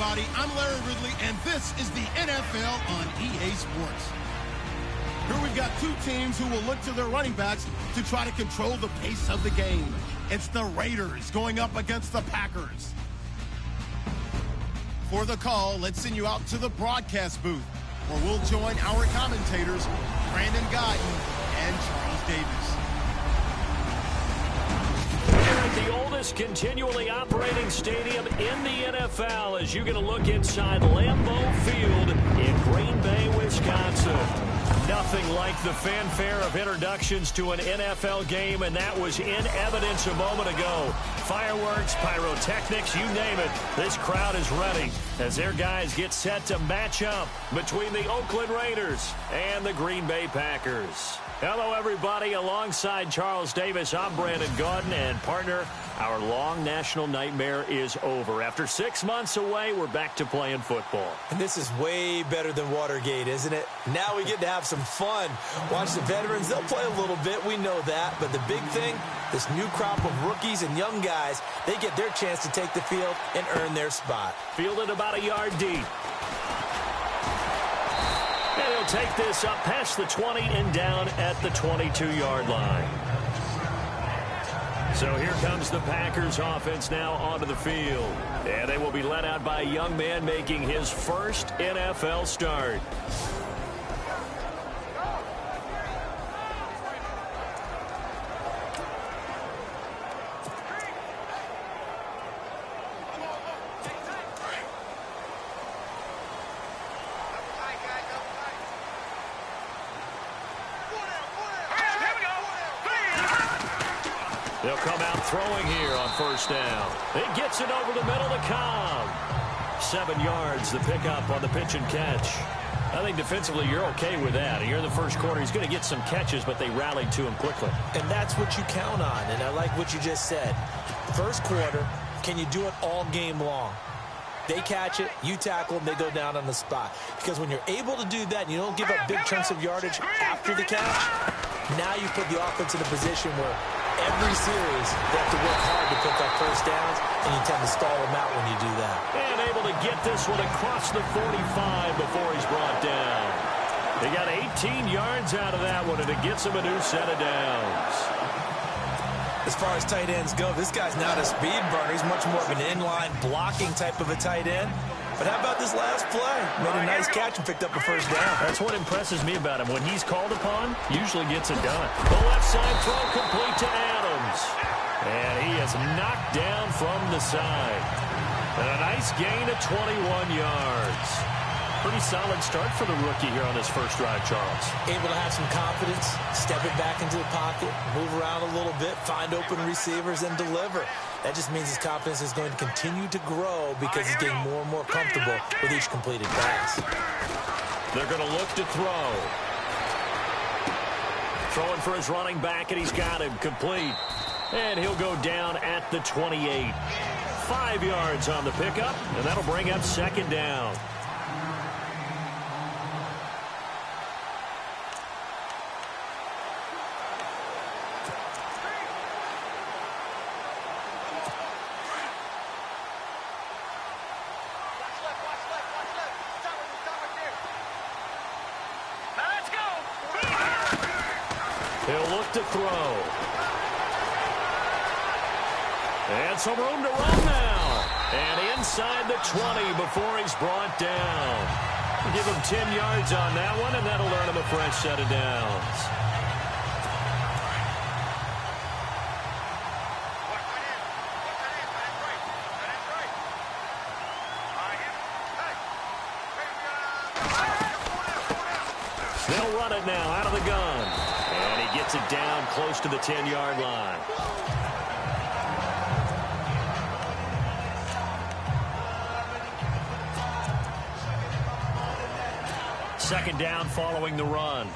everybody. I'm Larry Ridley, and this is the NFL on EA Sports. Here we've got two teams who will look to their running backs to try to control the pace of the game. It's the Raiders going up against the Packers. For the call, let's send you out to the broadcast booth, where we'll join our commentators, Brandon Guyton and Charles Davis. The oldest continually operating stadium in the NFL as you get a look inside Lambeau Field in Green Bay, Wisconsin. Nothing like the fanfare of introductions to an NFL game, and that was in evidence a moment ago. Fireworks, pyrotechnics, you name it. This crowd is ready as their guys get set to match up between the Oakland Raiders and the Green Bay Packers. Hello, everybody. Alongside Charles Davis, I'm Brandon Guyton, and partner, our long national nightmare is over. After 6 months away, we're back to playing football. And this is way better than Watergate, isn't it? Now we get to have some fun. Watch the veterans. They'll play a little bit. We know that. But the big thing, this new crop of rookies and young guys, they get their chance to take the field and earn their spot. Fielded about a yard deep. And he'll take this up past the 20 and down at the 22-yard line. So here comes the Packers offense now onto the field. And they will be led out by a young man making his first NFL start. They'll come out throwing here on first down. He gets it over the middle to Cobb. 7 yards, the pickup on the pitch and catch. I think defensively you're okay with that. And you're in the first quarter. He's going to get some catches, but they rallied to him quickly. And that's what you count on, and I like what you just said. First quarter, can you do it all game long? They catch it, you tackle them, they go down on the spot. Because when you're able to do that and you don't give up big chunks of yardage after the catch, now you put the offense in a position where every series they have to work hard to pick up first downs, and you tend to stall them out when you do that. And able to get this one across the 45 before he's brought down. They got 18 yards out of that one, and it gets him a new set of downs. As far as tight ends go, this guy's not a speed burner. He's much more of an inline blocking type of a tight end. But how about this last play? Made a nice catch and picked up a first down. That's what impresses me about him. When he's called upon, usually gets it done. The left side throw complete to Adams. And he is knocked down from the side. And a nice gain of 21 yards. Pretty solid start for the rookie here on his first drive, Charles. Able to have some confidence, step it back into the pocket, move around a little bit, find open receivers, and deliver. That just means his confidence is going to continue to grow because he's getting more and more comfortable with each completed pass. They're going to look to throw. Throwing for his running back, and he's got him complete. And he'll go down at the 28. 5 yards on the pickup, and that'll bring up second down. He'll look to throw. And some room to run now. And inside the 20 before he's brought down. Give him 10 yards on that one, and that'll earn him a fresh set of downs. They'll run it now out of the gun. And he gets it down close to the 10-yard line. Second down following the run.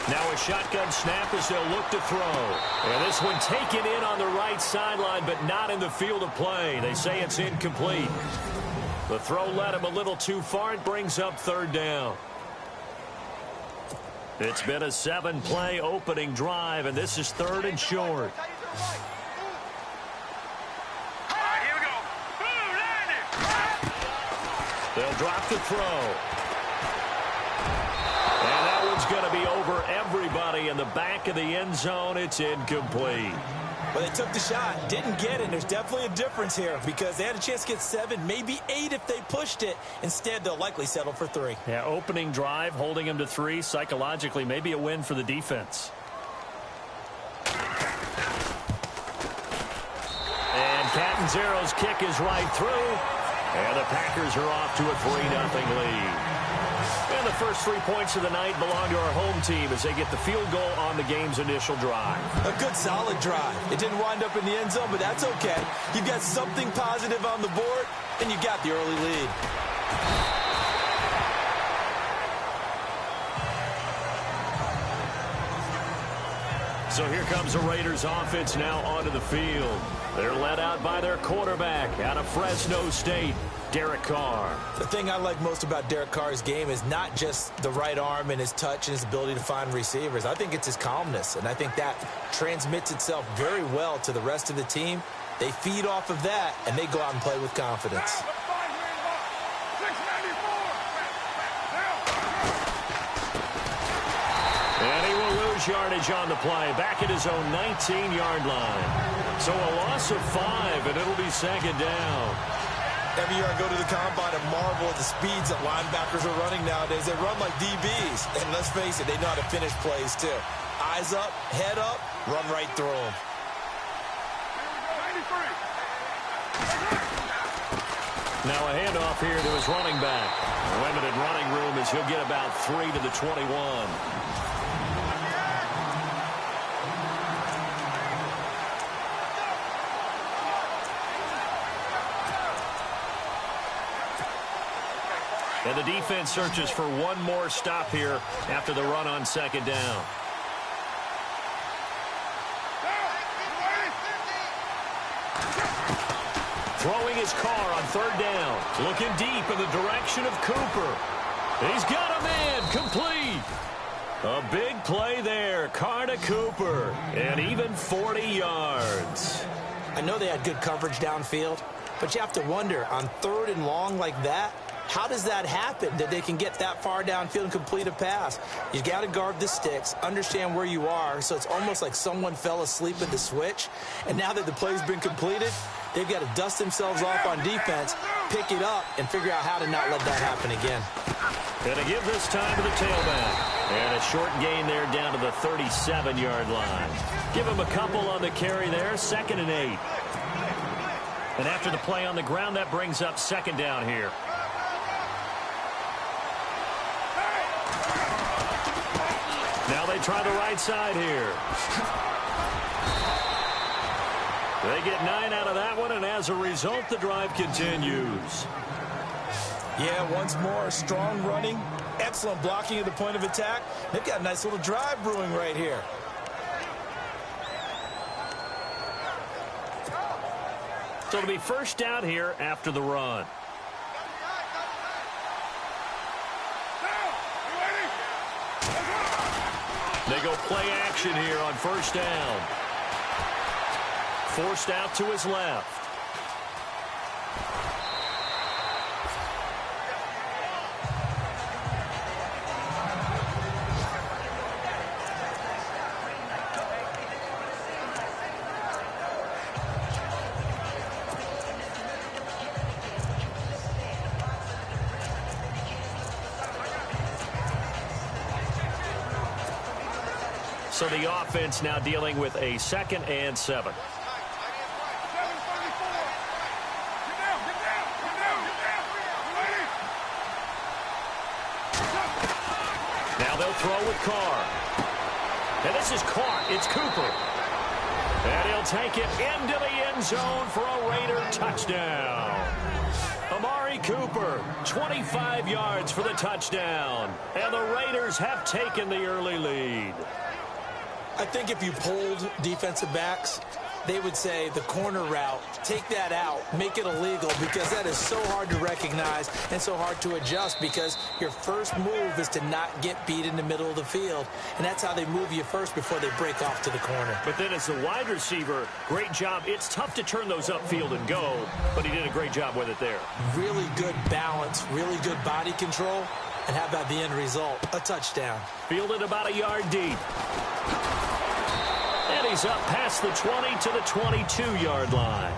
Now a shotgun snap as they'll look to throw. And this one taken in on the right sideline, but not in the field of play. They say it's incomplete. The throw led him a little too far. It brings up third down. It's been a 7-play opening drive, and this is 3rd and short. They'll drop the throw. And that one's going to be over everybody in the back of the end zone. It's incomplete. Well, they took the shot, didn't get it. There's definitely a difference here because they had a chance to get 7, maybe 8 if they pushed it. Instead, they'll likely settle for 3. Yeah, opening drive, holding them to 3, psychologically, maybe a win for the defense. And Catanzaro's kick is right through. And the Packers are off to a 3-0 lead. And the first 3 points of the night belong to our home team as they get the field goal on the game's initial drive. A good, solid drive. It didn't wind up in the end zone, but that's okay. You've got something positive on the board, and you got the early lead. So here comes the Raiders offense now onto the field. They're led out by their quarterback out of Fresno State, Derek Carr. The thing I like most about Derek Carr's game is not just the right arm and his touch and his ability to find receivers. I think it's his calmness, and I think that transmits itself very well to the rest of the team. They feed off of that, and they go out and play with confidence. And he will lose yardage on the play, back at his own 19-yard line. So a loss of 5, and it'll be 2nd down. Every year I go to the combine and marvel at the speeds that linebackers are running nowadays. They run like DBs. And let's face it, they know how to finish plays too. Eyes up, head up, run right through them. Now a handoff here to his running back. Limited running room as he'll get about 3 to the 21. And the defense searches for one more stop here after the run on 2nd down. Throwing his car on 3rd down. Looking deep in the direction of Cooper. He's got a man complete. A big play there. Carr to Cooper. And even 40 yards. I know they had good coverage downfield, but you have to wonder, on 3rd and long like that, how does that happen, that they can get that far downfield and complete a pass? You got to guard the sticks, understand where you are, so it's almost like someone fell asleep at the switch, and now that the play's been completed, they've got to dust themselves off on defense, pick it up, and figure out how to not let that happen again. And to give this time to the tailback. And a short gain there down to the 37-yard line. Give him a couple on the carry there, 2nd and 8. And after the play on the ground, that brings up 2nd down here. Now they try the right side here. They get 9 out of that one, and as a result, the drive continues. Yeah, once more, strong running, excellent blocking at the point of attack. They've got a nice little drive brewing right here. So it'll be 1st down here after the run. They go play action here on 1st down. Forced out to his left. So the offense now dealing with a 2nd and 7. Now they'll throw with Carr. And this is caught. It's Cooper. And he'll take it into the end zone for a Raider touchdown. Amari Cooper, 25 yards for the touchdown. And the Raiders have taken the early lead. I think if you polled defensive backs, they would say the corner route, take that out, make it illegal, because that is so hard to recognize and so hard to adjust, because your first move is to not get beat in the middle of the field. And that's how they move you first before they break off to the corner. But then as the wide receiver, great job. It's tough to turn those upfield and go, but he did a great job with it there. Really good balance, really good body control. And how about the end result? A touchdown. Fielded about a yard deep. And he's up past the 20 to the 22-yard line.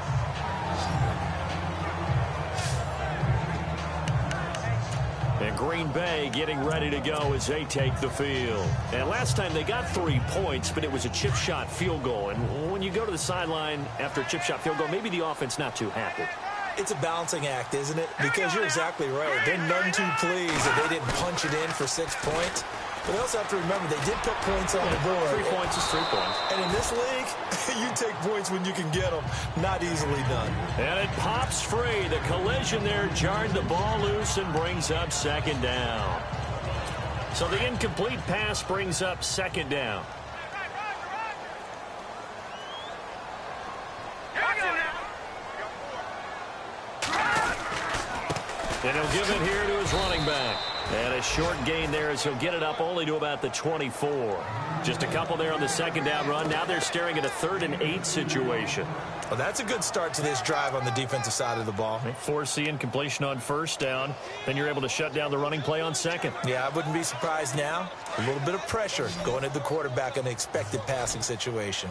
And Green Bay getting ready to go as they take the field. And last time they got 3 points, but it was a chip shot field goal. And when you go to the sideline after a chip shot field goal, maybe the offense not too happy. It's a balancing act, isn't it? Because you're exactly right. They're none too pleased that they didn't punch it in for 6 points. But they also have to remember they did put points on the board. 3 points is 3 points. And in this league, you take points when you can get them. Not easily done. And it pops free. The collision there jarred the ball loose and brings up second down. So the incomplete pass brings up second down. And he'll give it here to his running back. And a short gain there as he'll get it up only to about the 24. Just a couple there on the second down run. Now they're staring at a 3rd and 8 situation. Well, that's a good start to this drive on the defensive side of the ball. They force the incompletion on first down. Then you're able to shut down the running play on second. Yeah, I wouldn't be surprised now. A little bit of pressure going at the quarterback in an expected passing situation.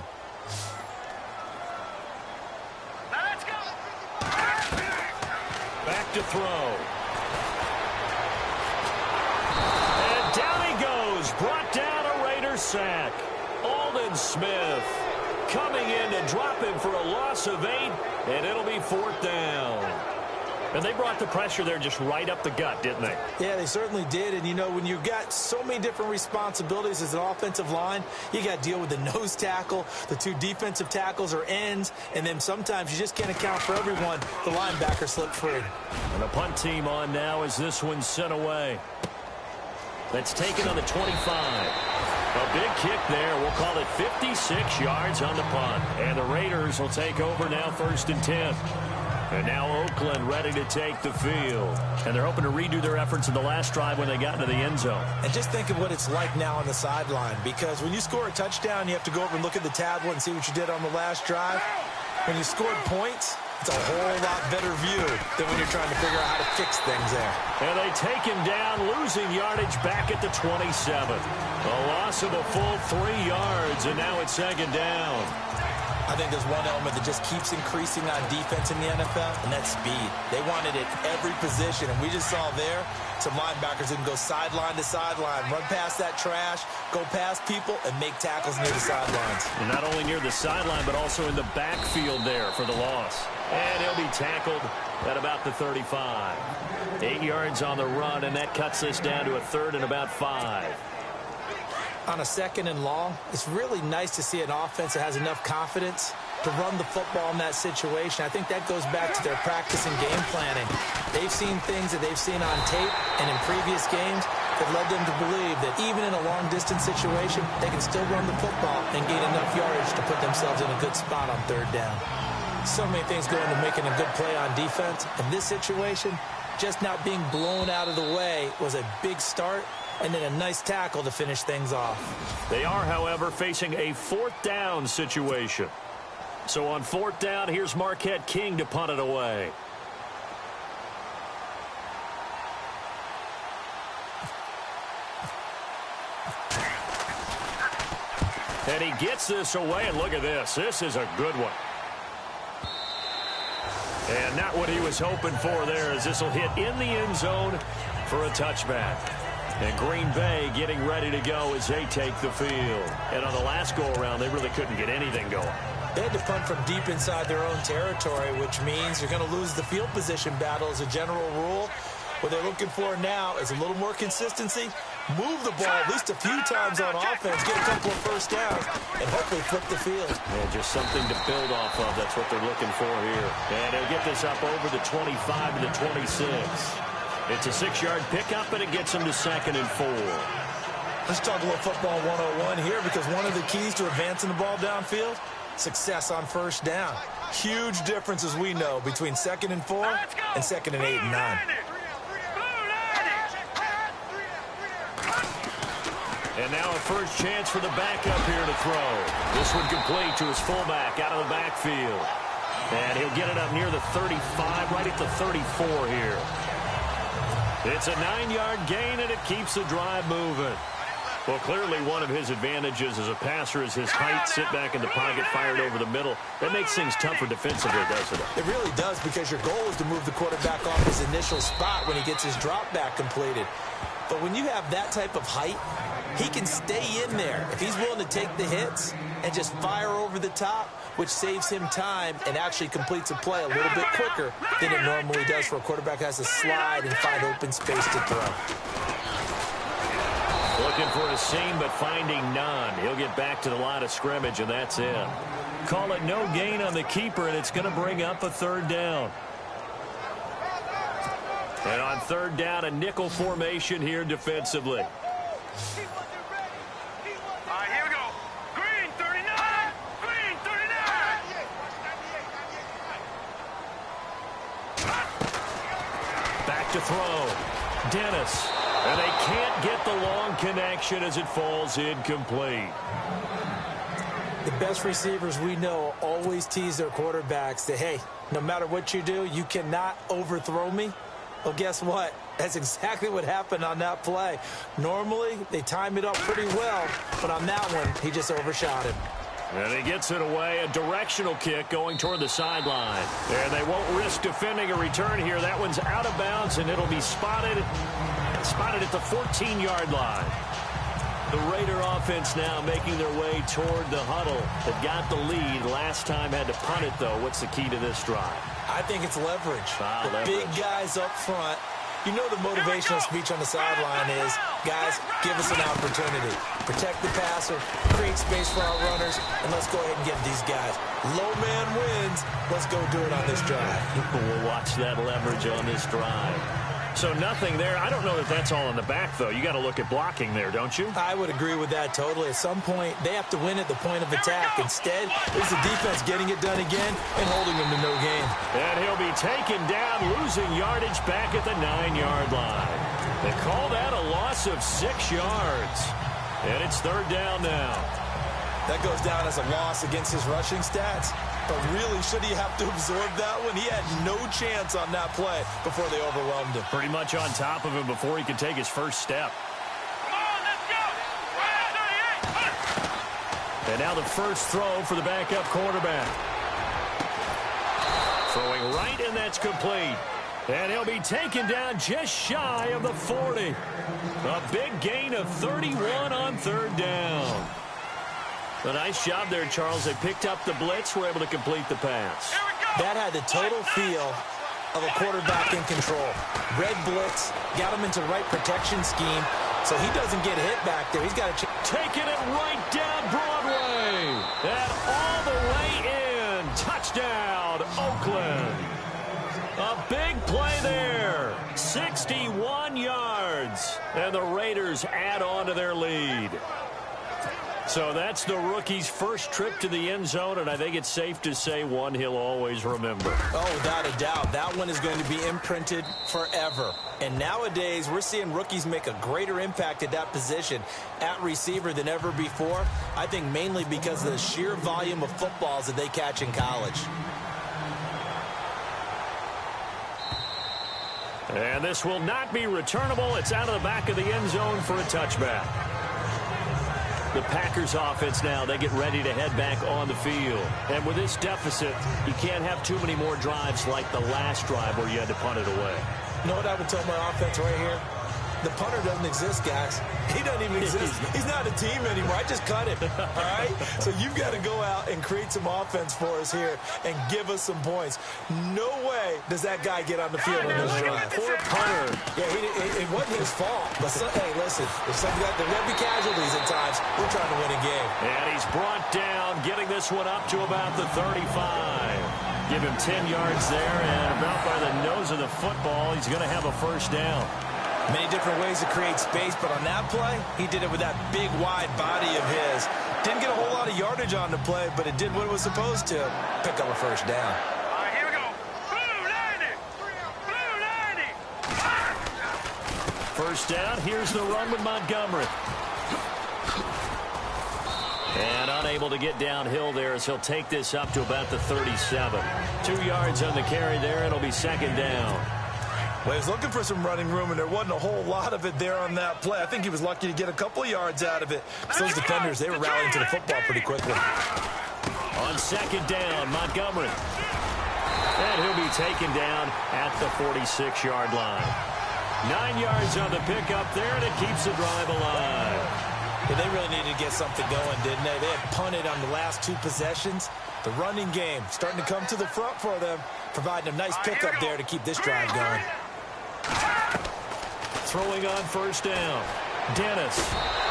Back to throw. And down he goes. Brought down a Raider sack. Aldon Smith coming in to drop him for a loss of 8, and it'll be 4th down. And they brought the pressure there just right up the gut, didn't they? Yeah, they certainly did. And, you know, when you've got so many different responsibilities as an offensive line, you got to deal with the nose tackle, the 2 defensive tackles or ends, and then sometimes you just can't account for everyone. The linebacker slipped free. And the punt team on now as this one's sent away. That's taken on the 25. A big kick there. We'll call it 56 yards on the punt. And the Raiders will take over now 1st and 10. And now Oakland ready to take the field. And they're hoping to redo their efforts in the last drive when they got into the end zone. And just think of what it's like now on the sideline. Because when you score a touchdown, you have to go over and look at the tablet and see what you did on the last drive. When you scored points, it's a whole lot better view than when you're trying to figure out how to fix things there. And they take him down, losing yardage back at the 27. A loss of a full 3 yards, and now it's second down. I think there's one element that just keeps increasing on defense in the NFL, and that's speed. They want it at every position, and we just saw there some linebackers that can go sideline to sideline, run past that trash, go past people, and make tackles near the sidelines. And not only near the sideline, but also in the backfield there for the loss. And he'll be tackled at about the 35. 8 yards on the run, and that cuts this down to a 3rd and about 5. On a 2nd and long, it's really nice to see an offense that has enough confidence to run the football in that situation. I think that goes back to their practice and game planning. They've seen things that they've seen on tape and in previous games that led them to believe that even in a long-distance situation, they can still run the football and gain enough yardage to put themselves in a good spot on 3rd down. So many things go into making a good play on defense. In this situation, just not being blown out of the way was a big start, and then a nice tackle to finish things off. They are, however, facing a 4th down situation. So on 4th down, here's Marquette King to punt it away. And he gets this away, and look at this. This is a good one. And not what he was hoping for there, as this will hit in the end zone for a touchback. And Green Bay getting ready to go as they take the field. And on the last go-around, they really couldn't get anything going. They had to punt from deep inside their own territory, which means you're going to lose the field position battle as a general rule. What they're looking for now is a little more consistency, move the ball at least a few times on offense, get a couple of first downs, and hopefully flip the field. Yeah, just something to build off of. That's what they're looking for here. And they'll get this up over the 25 to the 26. It's a 6-yard pickup, and it gets them to 2nd and 4. Let's talk a little football 101 here, because one of the keys to advancing the ball downfield success on first down. Huge difference, as we know, between 2nd and 4 and 2nd and 8 and 9. And now a first chance for the backup here to throw. This one complete to his fullback out of the backfield. And he'll get it up near the 35, right at the 34 here. It's a 9-yard gain, and it keeps the drive moving. Well, clearly one of his advantages as a passer is his height, sit back in the pocket, fired over the middle. That makes things tougher defensively, doesn't it? It really does, because your goal is to move the quarterback off his initial spot when he gets his drop back completed. But when you have that type of height, he can stay in there if he's willing to take the hits and just fire over the top, which saves him time and actually completes a play a little bit quicker than it normally does for a quarterback who has to slide and find open space to throw. Looking for a seam, but finding none. He'll get back to the line of scrimmage, and that's it. Call it no gain on the keeper, and it's going to bring up a 3rd down. And on 3rd down, a nickel formation here defensively. All right, here we go. Green 39. Green 39. Back to throw. Dennis. And they can't get the long connection as it falls incomplete. The best receivers we know always tease their quarterbacks that, hey, no matter what you do, you cannot overthrow me. Well, guess what? That's exactly what happened on that play. Normally, they time it up pretty well, but on that one, he just overshot him. And he gets it away, a directional kick going toward the sideline. And they won't risk defending a return here. That one's out of bounds, and it'll be spotted at the 14-yard line. The Raider offense now making their way toward the huddle. They've got the lead. Last time had to punt it, though. What's the key to this drive? I think it's leverage. Leverage. Big guys up front. You know the motivational speech on the sideline is, guys, give us an opportunity. Protect the passer, create space for our runners, and let's go ahead and get these guys. Low man wins. Let's go do it on this drive. We'll watch that leverage on this drive. So nothing there. I don't know that that's all in the back, though. You got to look at blocking there, don't you? I would agree with that totally. At some point, they have to win at the point of attack. Instead, it's the defense getting it done again and holding them to no gain. And he'll be taken down, losing yardage back at the 9-yard line. They call that a loss of 6 yards. And it's 3rd down now. That goes down as a loss against his rushing stats. But really, should he have to absorb that one? He had no chance on that play before they overwhelmed him. Pretty much on top of him before he could take his first step. Come on, let's go. And now the first throw for the backup quarterback. Throwing right, and that's complete. And he'll be taken down just shy of the 40. A big gain of 31 on 3rd down. A nice job there, Charles. They picked up the blitz, were able to complete the pass. That had the total feel of a quarterback in control. Red blitz, got him into the right protection scheme, so he doesn't get hit back there. He's got to taking it right down Broadway. And all the way in. Touchdown, Oakland. A big play there. 61 yards. And the Raiders add on to their lead. So that's the rookie's first trip to the end zone, and I think it's safe to say one he'll always remember. Oh, without a doubt. That one is going to be imprinted forever. And nowadays, we're seeing rookies make a greater impact at that position at receiver than ever before. I think mainly because of the sheer volume of footballs that they catch in college. And this will not be returnable. It's out of the back of the end zone for a touchback. The Packers offense now, they get ready to head back on the field. And with this deficit, you can't have too many more drives like the last drive where you had to punt it away. You know what I would tell my offense right here? The punter doesn't exist, guys. He doesn't even exist. He's not a team anymore. I just cut him, all right? So you've got to go out and create some offense for us here and give us some points. No way does that guy get on the field on this drive. Poor punter. Yeah, it wasn't his fault. But, hey, listen, if something got the heavy casualties at times, we're trying to win a game. And he's brought down, getting this one up to about the 35. Give him 10 yards there, and about by the nose of the football, he's going to have a first down. Many different ways to create space, but on that play, he did it with that big, wide body of his. Didn't get a whole lot of yardage on the play, but it did what it was supposed to. Pick up a first down. All right, here we go. Blue 90. Blue 90. First down. Here's the run with Montgomery. And unable to get downhill there as he'll take this up to about the 37. 2 yards on the carry there. It'll be second down. Well, he was looking for some running room, and there wasn't a whole lot of it there on that play. I think he was lucky to get a couple of yards out of it. So those defenders, they were rallying to the football pretty quickly. On second down, Montgomery. And he'll be taken down at the 46-yard line. 9 yards on the pickup there, and it keeps the drive alive. Yeah, they really needed to get something going, didn't they? They had punted on the last 2 possessions. The running game starting to come to the front for them, providing a nice pickup there to keep this drive going. Throwing on first down. Dennis.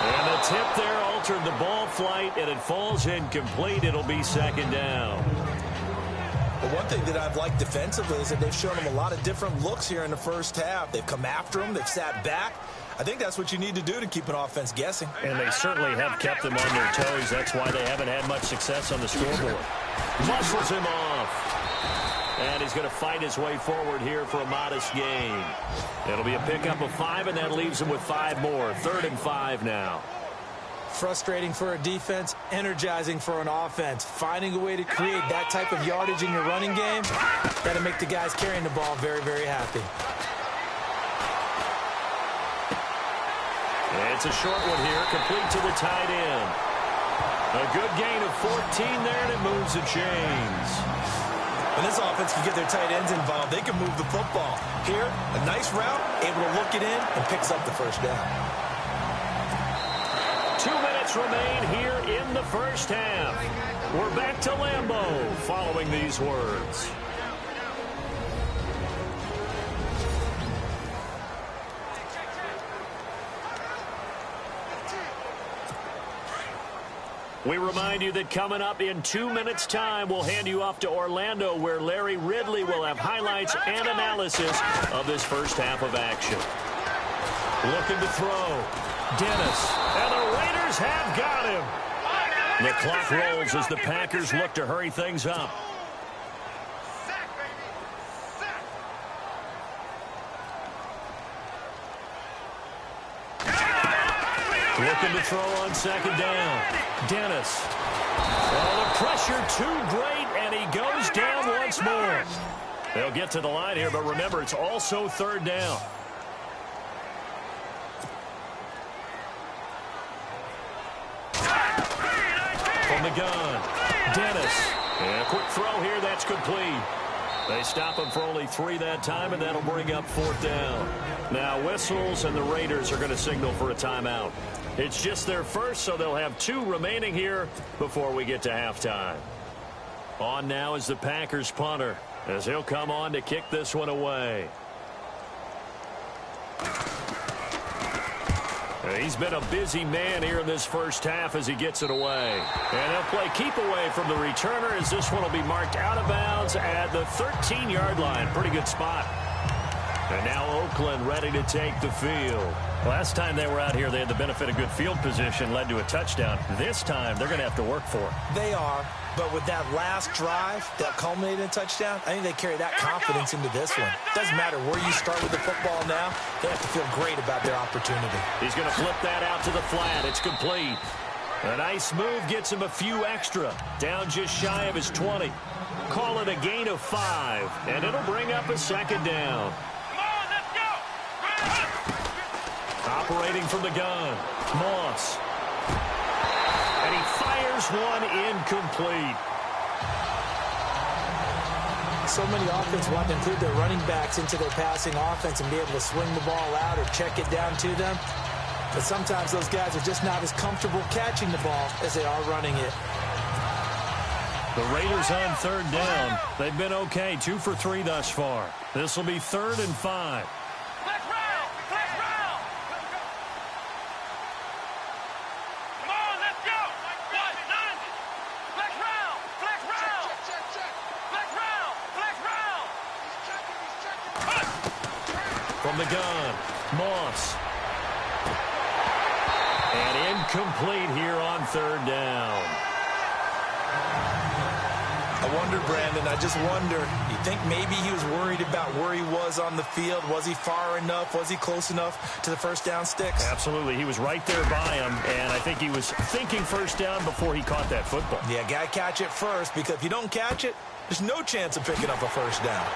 And the tip there altered the ball flight, and it falls incomplete. It'll be second down. But one thing that I've liked defensively is that they've shown them a lot of different looks here in the first half. They've come after them. They've sat back. I think that's what you need to do to keep an offense guessing. And they certainly have kept them on their toes. That's why they haven't had much success on the scoreboard. Muscles him off. And he's going to fight his way forward here for a modest gain. It'll be a pickup of 5, and that leaves him with 5 more. 3rd and 5 now. Frustrating for a defense, energizing for an offense. Finding a way to create that type of yardage in your running game, got to make the guys carrying the ball very, very happy. It's a short one here, complete to the tight end. A good gain of 14 there, and it moves the chains. When this offense can get their tight ends involved, they can move the football. Here, a nice route, able to look it in, and picks up the first down. 2 minutes remain here in the first half. We're back to Lambeau following these words. We remind you that coming up in 2 minutes' time, we'll hand you off to Orlando, where Larry Ridley will have highlights and analysis of this first half of action. Looking to throw. Dennis. And the Raiders have got him. The clock rolls as the Packers look to hurry things up. Looking to throw on second down. Dennis. Oh, the pressure too great, and he goes down once more. They'll get to the line here, but remember, it's also 3rd down. From the gun, Dennis. And a quick throw here, that's complete. They stop him for only 3 that time, and that'll bring up 4th down. Now whistles, and the Raiders are going to signal for a timeout. It's just their first, so they'll have 2 remaining here before we get to halftime. On now is the Packers punter, as he'll come on to kick this one away. He's been a busy man here in this first half as he gets it away. And he'll play keep away from the returner, as this one will be marked out of bounds at the 13-yard line. Pretty good spot. And now Oakland ready to take the field. Last time they were out here, they had the benefit of good field position, led to a touchdown. This time, they're going to have to work for it. They are, but with that last drive that culminated in a touchdown, I think they carry that confidence into this one. Doesn't matter where you start with the football now, they have to feel great about their opportunity. He's going to flip that out to the flat. It's complete. A nice move gets him a few extra. Down just shy of his 20. Call it a gain of 5, and it'll bring up a second down. Operating from the gun, Moss. And he fires one incomplete. So many offenses want to include their running backs into their passing offense and be able to swing the ball out or check it down to them. But sometimes those guys are just not as comfortable catching the ball as they are running it. The Raiders on 3rd down. They've been okay, 2 for 3 thus far. This will be 3rd and 5. From the gun, Moss. And incomplete here on third down. I wonder, Brandon, I just wonder, you think maybe he was worried about where he was on the field? Was he far enough? Was he close enough to the first down sticks? Absolutely. He was right there by him, and I think he was thinking first down before he caught that football. Yeah, got to catch it first, because if you don't catch it, there's no chance of picking up a first down.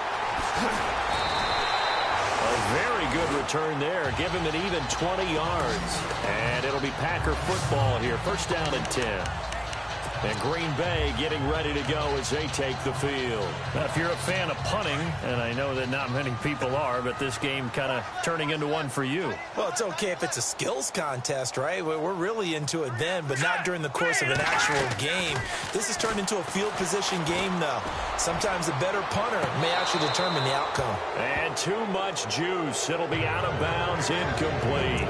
A very good return there. Give him an even 20 yards. And it'll be Packer football here. First down and 10. And Green Bay getting ready to go as they take the field. Now, if you're a fan of punting, and I know that not many people are, but this game kind of turning into one for you. Well, it's okay if it's a skills contest, right? We're really into it then, but not during the course of an actual game. This has turned into a field position game now. Sometimes the better punter may actually determine the outcome. And too much juice. It'll be out of bounds, incomplete.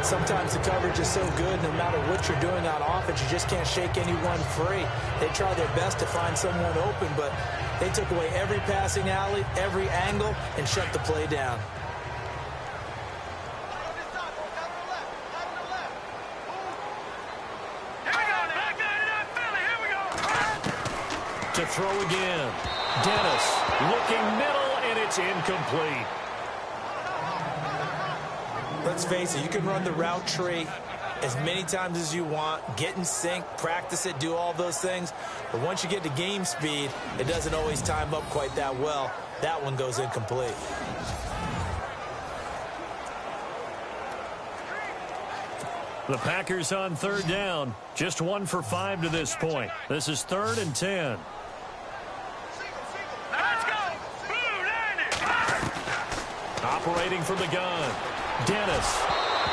Sometimes the coverage is so good, no matter what you're doing on offense, you just can't shake anyone free. They try their best to find someone open, but they took away every passing alley, every angle, and shut the play down. To throw again. Dennis looking middle, and it's incomplete. Let's face it, you can run the route tree as many times as you want, get in sync, practice it, do all those things. But once you get to game speed, it doesn't always time up quite that well. That one goes incomplete. The Packers on third down. Just 1 for 5 to this point. This is 3rd and 10. Let's go! Operating from the gun. Dennis.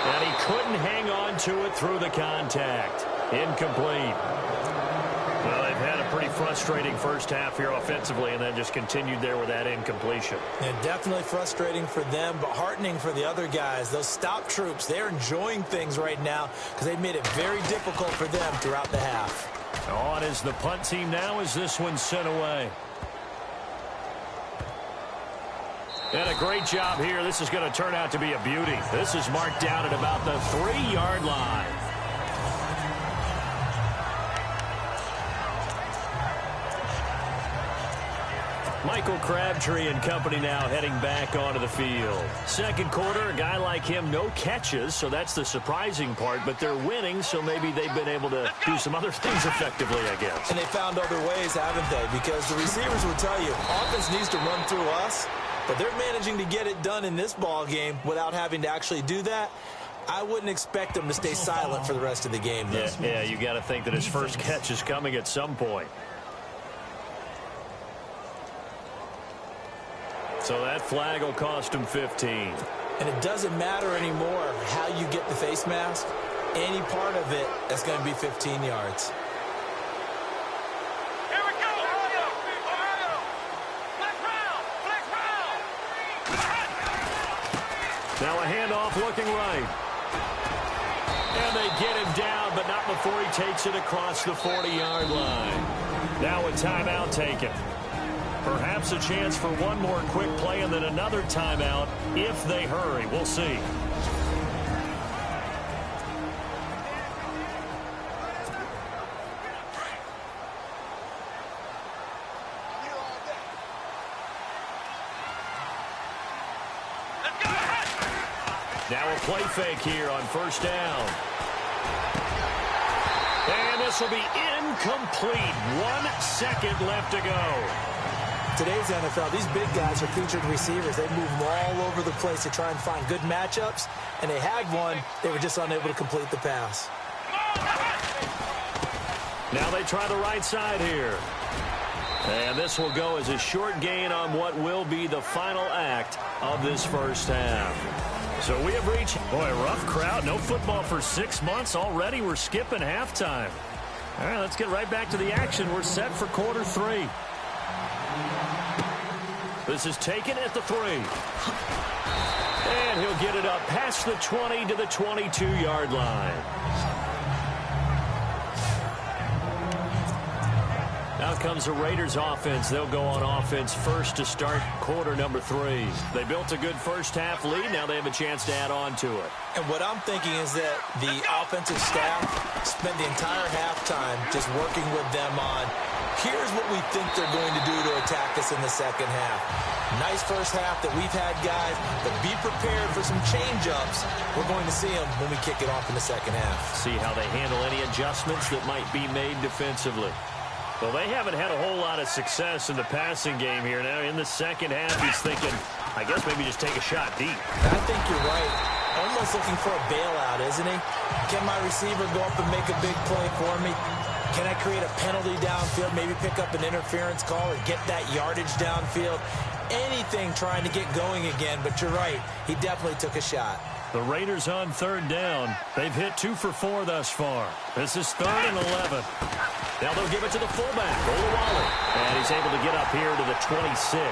And he couldn't hang on to it through the contact. Incomplete. Well, they've had a pretty frustrating first half here offensively, and then just continued there with that incompletion. Yeah, definitely frustrating for them, but heartening for the other guys. Those stop troops, they're enjoying things right now because they've made it very difficult for them throughout the half. On is the punt team now as this one's sent away. And a great job here. This is going to turn out to be a beauty. This is marked down at about the 3-yard line. Michael Crabtree and company now heading back onto the field. Second quarter, a guy like him, no catches, so that's the surprising part, but they're winning, so maybe they've been able to do some other things effectively, I guess. And they found other ways, haven't they? Because the receivers will tell you, offense needs to run through us, but they're managing to get it done in this ball game without having to actually do that. I wouldn't expect them to stay silent for the rest of the game, though. Yeah, you got to think that his first catch is coming at some point. So that flag will cost him 15. And it doesn't matter anymore how you get the face mask. Any part of it, that's going to be 15 yards. Here we go! Flex round! Now a handoff looking right. And they get him down, but not before he takes it across the 40-yard line. Now a timeout taken. Perhaps a chance for one more quick play and then another timeout if they hurry. We'll see. Now a play fake here on first down. And this will be incomplete. 1 second left to go. Today's NFL, these big guys are featured receivers. They move them all over the place to try and find good matchups, and they had one. They were just unable to complete the pass. Now they try the right side here. And this will go as a short gain on what will be the final act of this first half. So we have reached, boy, a rough crowd. No football for 6 months already. We're skipping halftime. All right, let's get right back to the action. We're set for quarter 3. This is taken at the 3. And he'll get it up past the 20 to the 22-yard line. Out comes the Raiders offense. They'll go on offense first to start quarter number 3. They built a good first half lead. Now they have a chance to add on to it. And what I'm thinking is that the offensive staff spent the entire halftime just working with them on, here's what we think they're going to do to attack us in the second half. Nice first half that we've had, guys, but be prepared for some change-ups. We're going to see them when we kick it off in the second half. See how they handle any adjustments that might be made defensively. Well, they haven't had a whole lot of success in the passing game here. Now, in the second half, he's thinking, I guess maybe just take a shot deep. I think you're right. Almost looking for a bailout, isn't he? Can my receiver go up and make a big play for me? Can I create a penalty downfield, maybe pick up an interference call or get that yardage downfield? Anything trying to get going again, but you're right. He definitely took a shot. The Raiders on third down. They've hit 2 for 4 thus far. This is 3rd and 11. Now they'll give it to the fullback, Olawale. And he's able to get up here to the 26.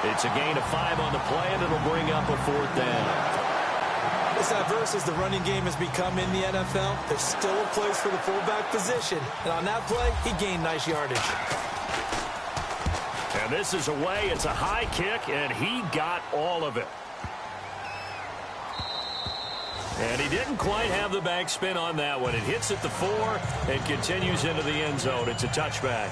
It's a gain of 5 on the play, and it'll bring up a 4th down. As diverse as the running game has become in the NFL, there's still a place for the fullback position. And on that play, he gained nice yardage. And this is away. It's a high kick, and he got all of it. And he didn't quite have the backspin on that one. It hits at the 4 and continues into the end zone. It's a touchback.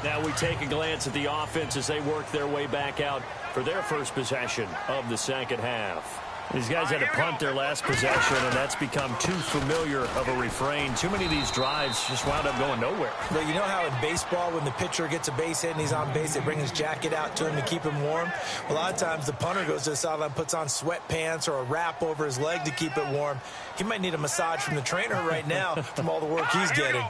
Now we take a glance at the offense as they work their way back out for their first possession of the second half. These guys had to punt their last possession, and that's become too familiar of a refrain. Too many of these drives just wound up going nowhere. But you know how in baseball, when the pitcher gets a base hit and he's on base, they bring his jacket out to him to keep him warm? A lot of times the punter goes to the sideline, puts on sweatpants or a wrap over his leg to keep it warm. He might need a massage from the trainer right now from all the work he's getting.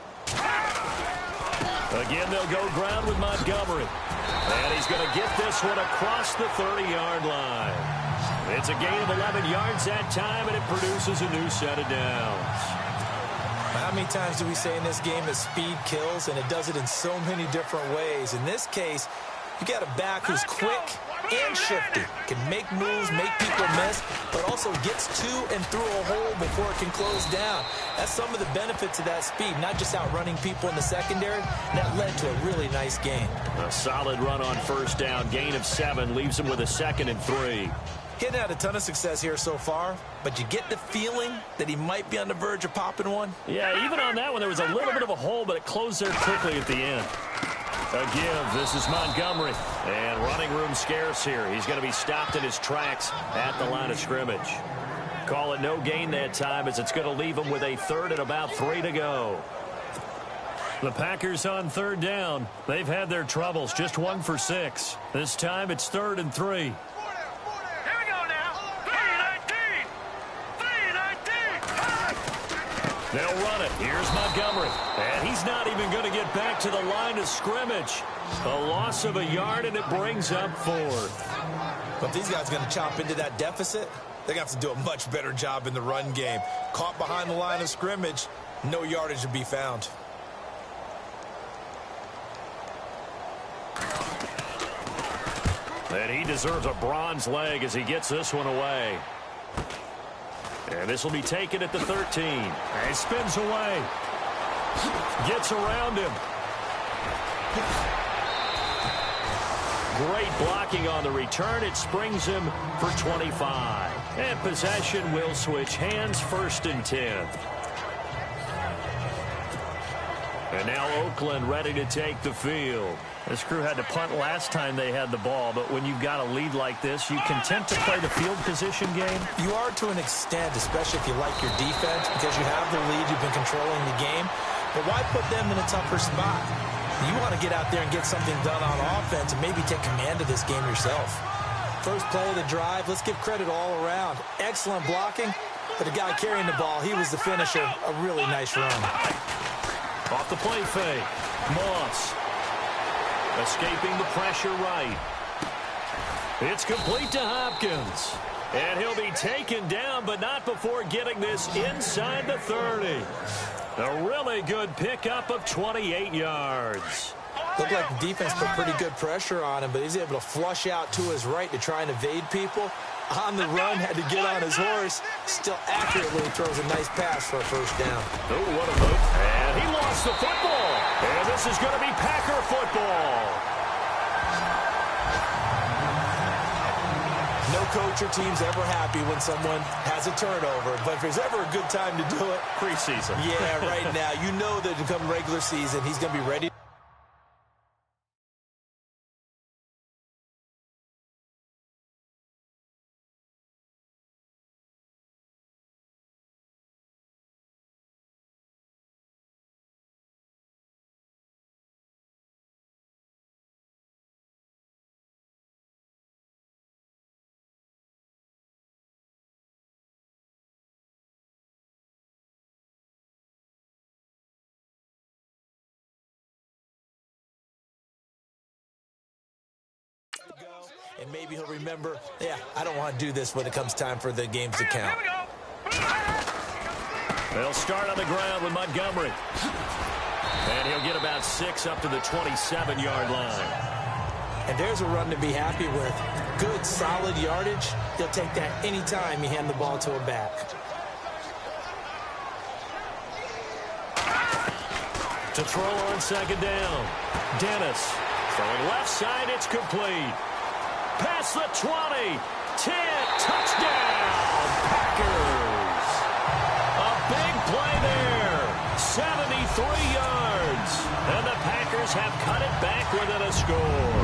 Again, they'll go ground with Montgomery. And he's going to get this one across the 30-yard line. It's a gain of 11 yards that time, and it produces a new set of downs. How many times do we say in this game that speed kills, and it does it in so many different ways? In this case, you got a back who's quick and shifty, can make moves, make people miss, but also gets to and through a hole before it can close down. That's some of the benefits of that speed, not just outrunning people in the secondary. That led to a really nice gain. A solid run on first down, gain of 7, leaves him with a 2nd and 3. He hadn't had a ton of success here so far, but you get the feeling that he might be on the verge of popping one. Yeah, even on that one, there was a little bit of a hole, but it closed there quickly at the end. A give. This is Montgomery. And running room scarce here. He's going to be stopped in his tracks at the line of scrimmage. Call it no gain that time, as it's going to leave him with a 3rd and about 3 to go. The Packers on third down. They've had their troubles. Just 1 for 6. This time it's 3rd and 3. They'll run it. Here's Montgomery. And he's not even going to get back to the line of scrimmage. A loss of a yard, and it brings up 4th. But if these guys are going to chop into that deficit, they're going to have to do a much better job in the run game. Caught behind the line of scrimmage, no yardage to be found. And he deserves a bronze leg as he gets this one away. And this will be taken at the 13. And he spins away. Gets around him. Great blocking on the return. It springs him for 25. And possession will switch hands, 1st and 10. And now Oakland ready to take the field. This crew had to punt last time they had the ball, but when you've got a lead like this, you content to play the field position game? You are to an extent, especially if you like your defense, because you have the lead, you've been controlling the game. But why put them in a tougher spot? You want to get out there and get something done on offense and maybe take command of this game yourself. First play of the drive, let's give credit all around. Excellent blocking, but the guy carrying the ball, he was the finisher. A really nice run. Off the play fake. Moss. Escaping the pressure right. It's complete to Hopkins. And he'll be taken down, but not before getting this inside the 30. A really good pickup of 28 yards. Looked like the defense put pretty good pressure on him, but he's able to flush out to his right to try and evade people. On the run, had to get on his horse. Still accurately throws a nice pass for a first down. Oh, what a move. And he lost the football. And this is going to be Packer football. No coach or team's ever happy when someone has a turnover, but if there's ever a good time to do it, preseason. Yeah, right now. You know that come regular season, he's going to be ready. And maybe he'll remember, yeah, I don't want to do this when it comes time for the games to count. They'll start on the ground with Montgomery. And he'll get about 6 up to the 27-yard line. And there's a run to be happy with. Good, solid yardage. He'll take that anytime you hand the ball to a back. To throw on second down. Dennis throwing left side. It's complete. Past the 20. 10. Touchdown. Packers. A big play there. 73 yards. And the Packers have cut it back within a score.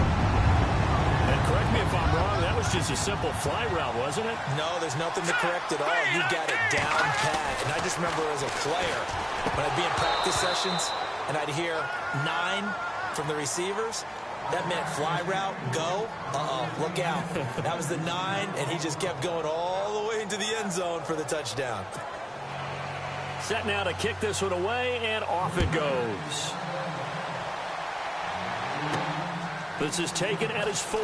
And correct me if I'm wrong, that was just a simple fly route, wasn't it? No, there's nothing to correct at all. You got it down pat. And I just remember as a player, when I'd be in practice sessions, and I'd hear 9 from the receivers, that meant fly route, go, look out. That was the 9, and he just kept going all the way into the end zone for the touchdown. Set now to kick this one away, and off it goes. This is taken at his 4.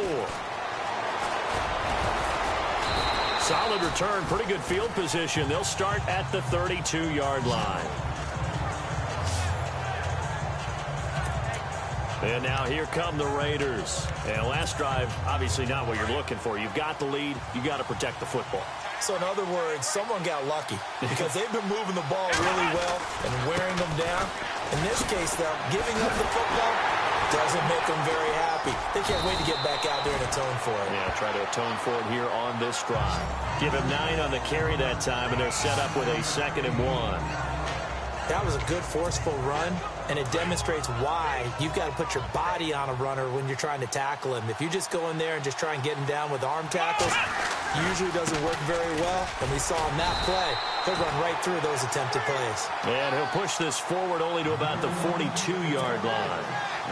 Solid return, pretty good field position. They'll start at the 32-yard line. And now here come the Raiders. And last drive, obviously not what you're looking for. You've got the lead. You got to protect the football. So in other words, someone got lucky because they've been moving the ball really well and wearing them down. In this case, though, giving up the football doesn't make them very happy. They can't wait to get back out there and atone for it. Yeah, try to atone for it here on this drive. Give him 9 on the carry that time, and they're set up with a 2nd and 1. That was a good, forceful run, and it demonstrates why you've got to put your body on a runner when you're trying to tackle him. If you just go in there and just try and get him down with arm tackles, usually doesn't work very well. And we saw on that play, he'll run right through those attempted plays. And he'll push this forward only to about the 42-yard line.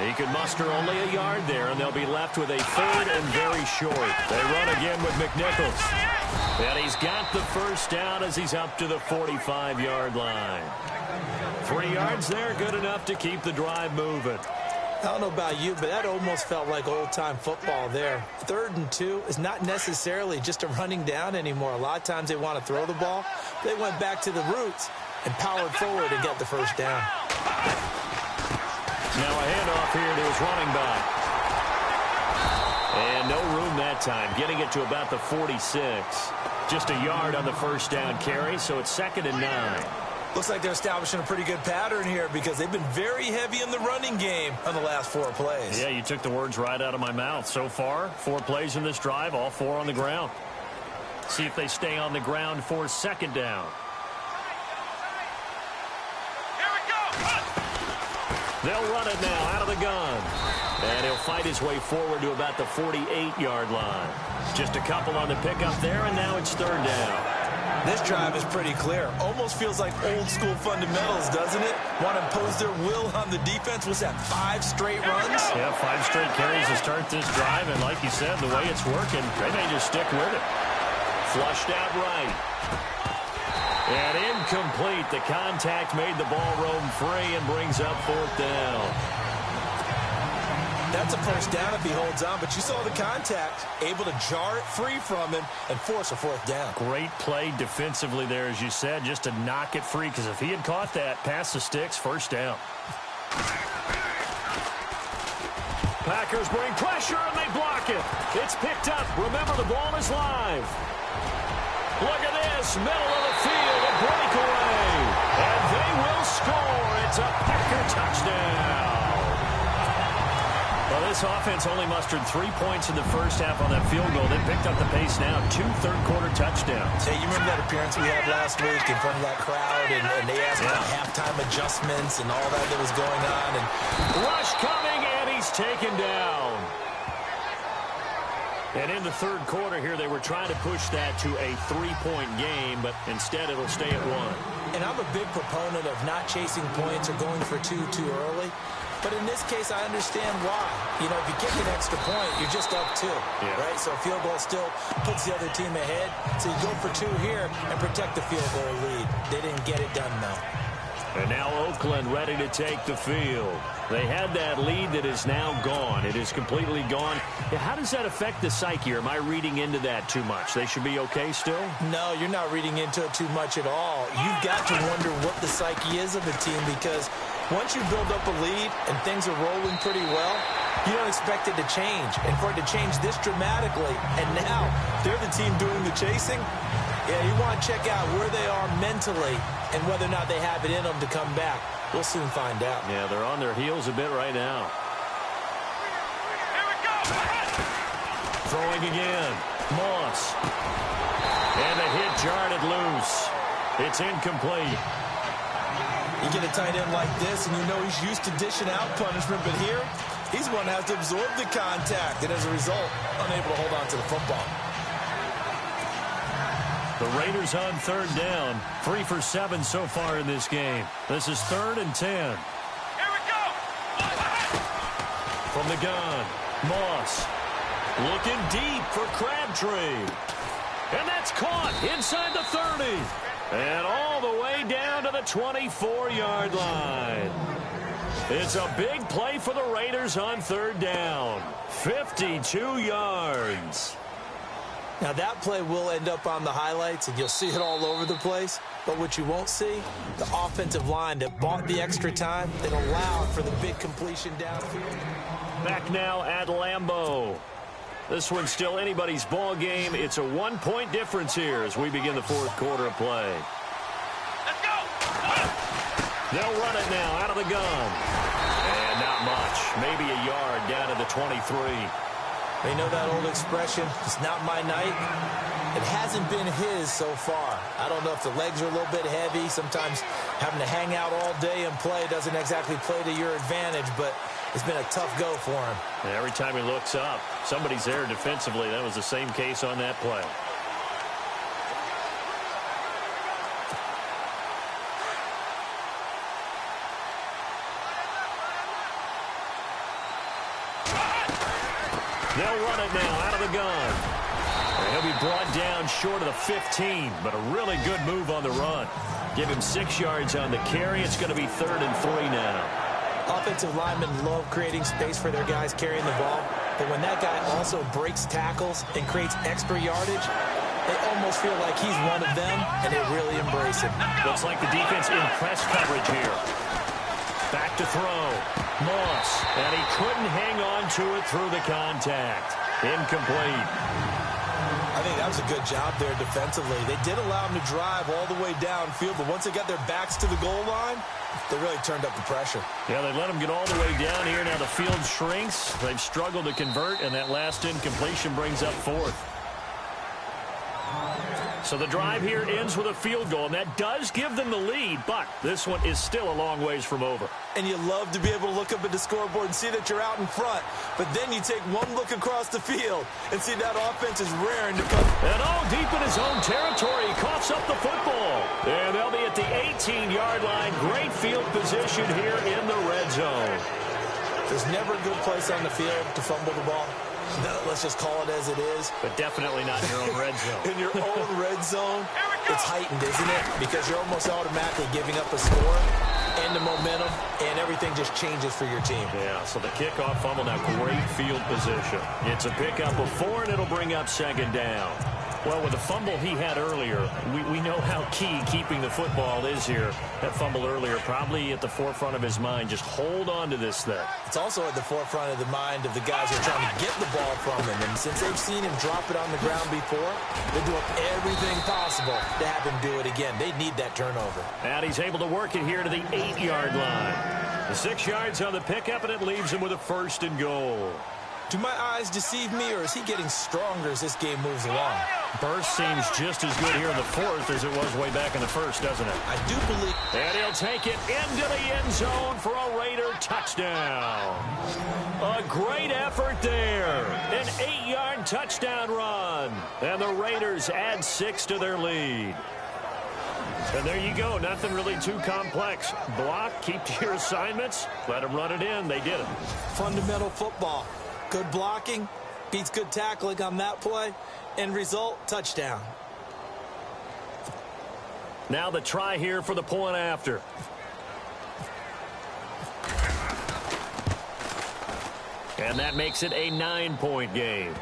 He can muster only a yard there, and they'll be left with a 3rd and very short. They run again with McNichols. And he's got the first down as he's up to the 45-yard line. 3 yards there, good enough to keep the drive moving. I don't know about you, but that almost felt like old-time football there. 3rd and 2 is not necessarily just a running down anymore. A lot of times they want to throw the ball. They went back to the roots and powered forward and got the first down. Now a handoff here to his running back. And no room that time, getting it to about the 46. Just a yard on the first down carry, so it's 2nd and 9. Looks like they're establishing a pretty good pattern here because they've been very heavy in the running game on the last 4 plays. Yeah, you took the words right out of my mouth. So far, 4 plays in this drive, all 4 on the ground. See if they stay on the ground for 2nd down. Here we go. They'll run it now out of the gun. And he'll fight his way forward to about the 48-yard line. Just a couple on the pickup there, and now it's 3rd down. This drive is pretty clear. Almost feels like old-school fundamentals, doesn't it? Want to impose their will on the defense. Was that 5 straight runs? Yeah, 5 straight carries to start this drive, and like you said, the way it's working, they may just stick with it. Flushed out right. And incomplete. The contact made the ball roam free and brings up 4th down. That's a first down if he holds on, but you saw the contact, able to jar it free from him and force a 4th down. Great play defensively there, as you said, just to knock it free, because if he had caught that, past the sticks, first down. Packers bring pressure, and they block it. It's picked up. Remember, the ball is live. Look at this. Middle of the field, a breakaway. And they will score. It's a Packer touchdown. Well, this offense only mustered 3 points in the first half on that field goal. They picked up the pace now. 2 third-quarter touchdowns. Hey, you remember that appearance we had last week in front of that crowd, and they asked about halftime adjustments and all that was going on. And rush coming, and he's taken down. And in the third quarter here, they were trying to push that to a 3-point game, but instead it'll stay at 1. And I'm a big proponent of not chasing points or going for two too early. But in this case, I understand why. You know, if you kick an extra point, you're just up 2, right? So a field goal still puts the other team ahead. So you go for 2 here and protect the field goal lead. They didn't get it done, though. And now Oakland ready to take the field. They had that lead that is now gone. It is completely gone. How does that affect the psyche? Or am I reading into that too much? They should be okay still? No, you're not reading into it too much at all. You've got to wonder what the psyche is of the team, because once you build up a lead and things are rolling pretty well, you don't expect it to change. And for it to change this dramatically, and now they're the team doing the chasing, you want to check out where they are mentally and whether or not they have it in them to come back. We'll soon find out. Yeah, they're on their heels a bit right now. Here we go. Throwing again. Moss. And the hit jarred it loose. It's incomplete. You get a tight end like this, and you know he's used to dishing out punishment, but here, he's one that has to absorb the contact, and as a result, unable to hold on to the football. The Raiders on third down. 3 for 7 so far in this game. This is 3rd and 10. Here we go. From the gun, Moss. Looking deep for Crabtree. And that's caught inside the 30. And all the way down to the 24-yard line. It's a big play for the Raiders on third down. 52 yards. Now, that play will end up on the highlights, and you'll see it all over the place. But what you won't see, the offensive line that bought the extra time, that allowed for the big completion downfield. Back now at Lambeau. This one's still anybody's ball game. It's a 1-point difference here as we begin the fourth quarter of play. Let's go. They'll run it now out of the gun. And not much. Maybe a yard down to the 23. They know that old expression, it's not my night. It hasn't been his so far. I don't know if the legs are a little bit heavy. Sometimes having to hang out all day and play doesn't exactly play to your advantage, but it's been a tough go for him. And every time he looks up, somebody's there defensively. That was the same case on that play. They'll run it now out of the gun. And he'll be brought down short of the 15, but a really good move on the run. Give him 6 yards on the carry. It's going to be 3rd and 3 now. Offensive linemen love creating space for their guys carrying the ball, but when that guy also breaks tackles and creates extra yardage, they almost feel like he's one of them, and they really embrace him. Looks like the defense in press coverage here. Back to throw. Moss. And he couldn't hang on to it through the contact. Incomplete. I think that was a good job there defensively. They did allow him to drive all the way downfield, but once they got their backs to the goal line, they really turned up the pressure. Yeah, they let him get all the way down here. Now the field shrinks. They've struggled to convert, and that last incompletion brings up 4th. So the drive here ends with a field goal, and that does give them the lead, but this one is still a long ways from over. And you love to be able to look up at the scoreboard and see that you're out in front, but then you take one look across the field and see that offense is raring to come. And all deep in his own territory, he coughs up the football. And they'll be at the 18-yard line. Great field position here in the red zone. There's never a good place on the field to fumble the ball. No, let's just call it as it is. But definitely not in your own red zone. In your own red zone, it's heightened, isn't it? Because you're almost automatically giving up a score and the momentum, and everything just changes for your team. Yeah, so the kickoff fumble now, great field position. It's a pickup of 4, and it'll bring up 2nd down. Well, with the fumble he had earlier, we know how key keeping the football is here. That fumble earlier probably at the forefront of his mind. Just hold on to this thing. It's also at the forefront of the mind of the guys who are trying to get the ball from him. And since they've seen him drop it on the ground before, they're doing everything possible to have him do it again. They need that turnover. And he's able to work it here to the 8-yard line. The 6 yards on the pickup, and it leaves him with a 1st and goal. Do my eyes deceive me, or is he getting stronger as this game moves along? Burst seems just as good here in the 4th as it was way back in the 1st, doesn't it? I do believe. And he'll take it into the end zone for a Raider touchdown. A great effort there. An 8-yard touchdown run. And the Raiders add 6 to their lead. And there you go. Nothing really too complex. Block, keep to your assignments, let them run it in. They did it. Fundamental football. Good blocking, beats good tackling on that play. End result, touchdown. Now the try here for the point after. And that makes it a 9-point game.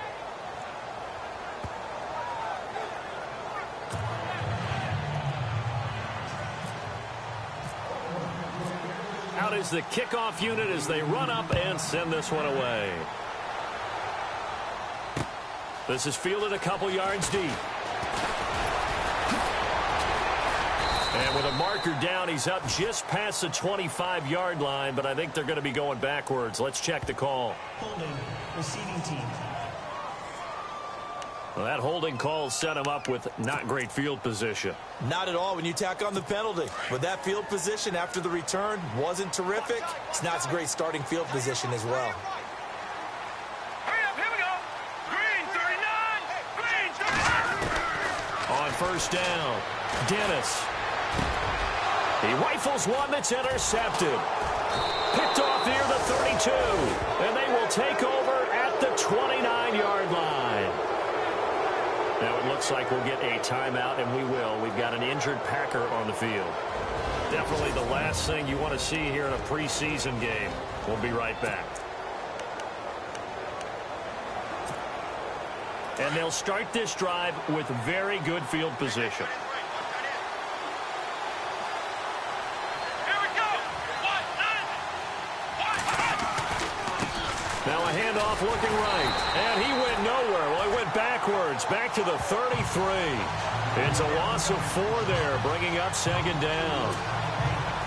Out is the kickoff unit as they run up and send this one away. This is fielded a couple yards deep. And with a marker down, he's up just past the 25-yard line, but I think they're going to be going backwards. Let's check the call. Holding, receiving team. Well, that holding call set him up with not great field position. Not at all when you tack on the penalty. But that field position after the return wasn't terrific. It's not a great starting field position as well. On 1st down, Dennis. He rifles one that's intercepted. Picked off near the 32. And they will take over at the 29-yard line. Now it looks like we'll get a timeout, and we will. We've got an injured Packer on the field. Definitely the last thing you want to see here in a preseason game. We'll be right back. And they'll start this drive with very good field position. Here we go. Now a handoff looking right. And he went nowhere. Well, he went backwards. Back to the 33. It's a loss of 4 there, bringing up 2nd down.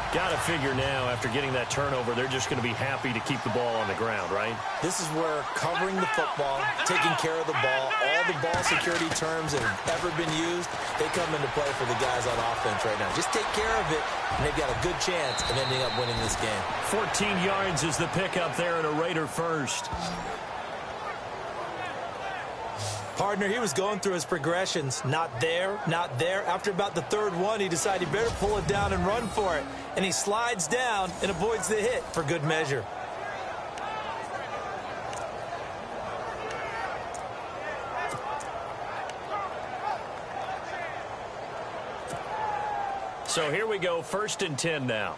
Got to figure now, after getting that turnover, they're just going to be happy to keep the ball on the ground, right? This is where covering the football, taking care of the ball, all the ball security terms that have ever been used, they come into play for the guys on offense right now. Just take care of it, and they've got a good chance of ending up winning this game. 14 yards is the pickup there, and a Raider 1st. Partner, he was going through his progressions. Not there, not there. After about the 3rd one, he decided he better pull it down and run for it. And he slides down and avoids the hit for good measure. So here we go, 1st and 10 now.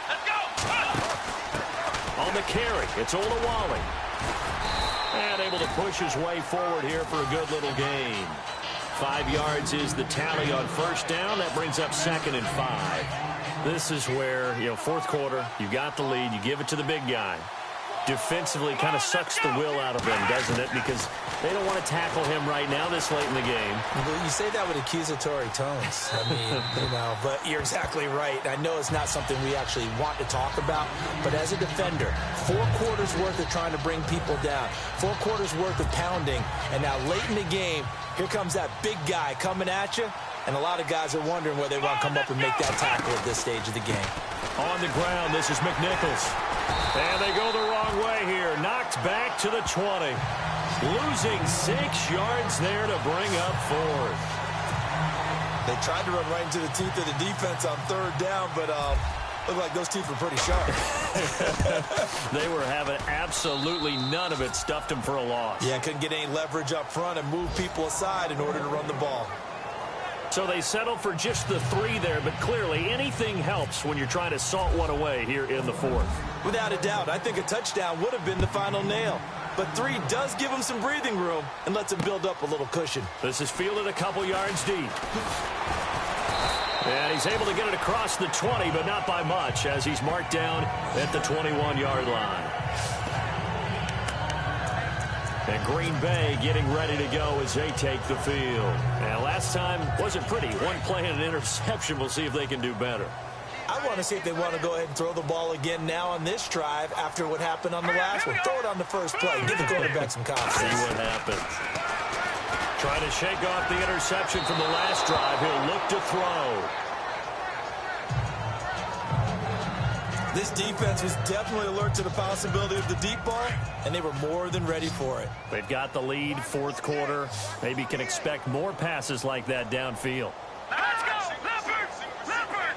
Let's go. On the carry, it's Olawale. And able to push his way forward here for a good little gain. 5 yards is the tally on 1st down. That brings up 2nd and 5. This is where, 4th quarter, you got the lead, you give it to the big guy. Defensively kind of sucks the will out of him, doesn't it? Because they don't want to tackle him right now this late in the game. Well, you say that with accusatory tones. I mean, but you're exactly right. I know it's not something we actually want to talk about, but as a defender, 4 quarters worth of trying to bring people down, 4 quarters worth of pounding, and now late in the game, here comes that big guy coming at you, and a lot of guys are wondering whether they want to come up and make that tackle at this stage of the game. On the ground, this is McNichols. And they go the wrong way here. Knocked back to the 20. Losing 6 yards there to bring up 4th. They tried to run right into the teeth of the defense on 3rd down, but looked like those teeth were pretty sharp. They were having absolutely none of it. Stuffed them for a loss. Yeah, couldn't get any leverage up front and move people aside in order to run the ball. So they settled for just the 3 there, but clearly anything helps when you're trying to salt one away here in the 4th. Without a doubt, I think a touchdown would have been the final nail. But 3 does give him some breathing room and lets him build up a little cushion. This is fielded a couple yards deep. And he's able to get it across the 20, but not by much, as he's marked down at the 21-yard line. And Green Bay getting ready to go as they take the field. And last time wasn't pretty. 1 play and an interception. We'll see if they can do better. I want to see if they want to go ahead and throw the ball again now on this drive after what happened on the last one. Throw it on the first play. Give the quarterback some confidence. See what happens. Trying to shake off the interception from the last drive. He'll look to throw. This defense was definitely alert to the possibility of the deep ball, and they were more than ready for it. They've got the lead, 4th quarter. Maybe can expect more passes like that downfield. Let's go! Leopard! Leopard!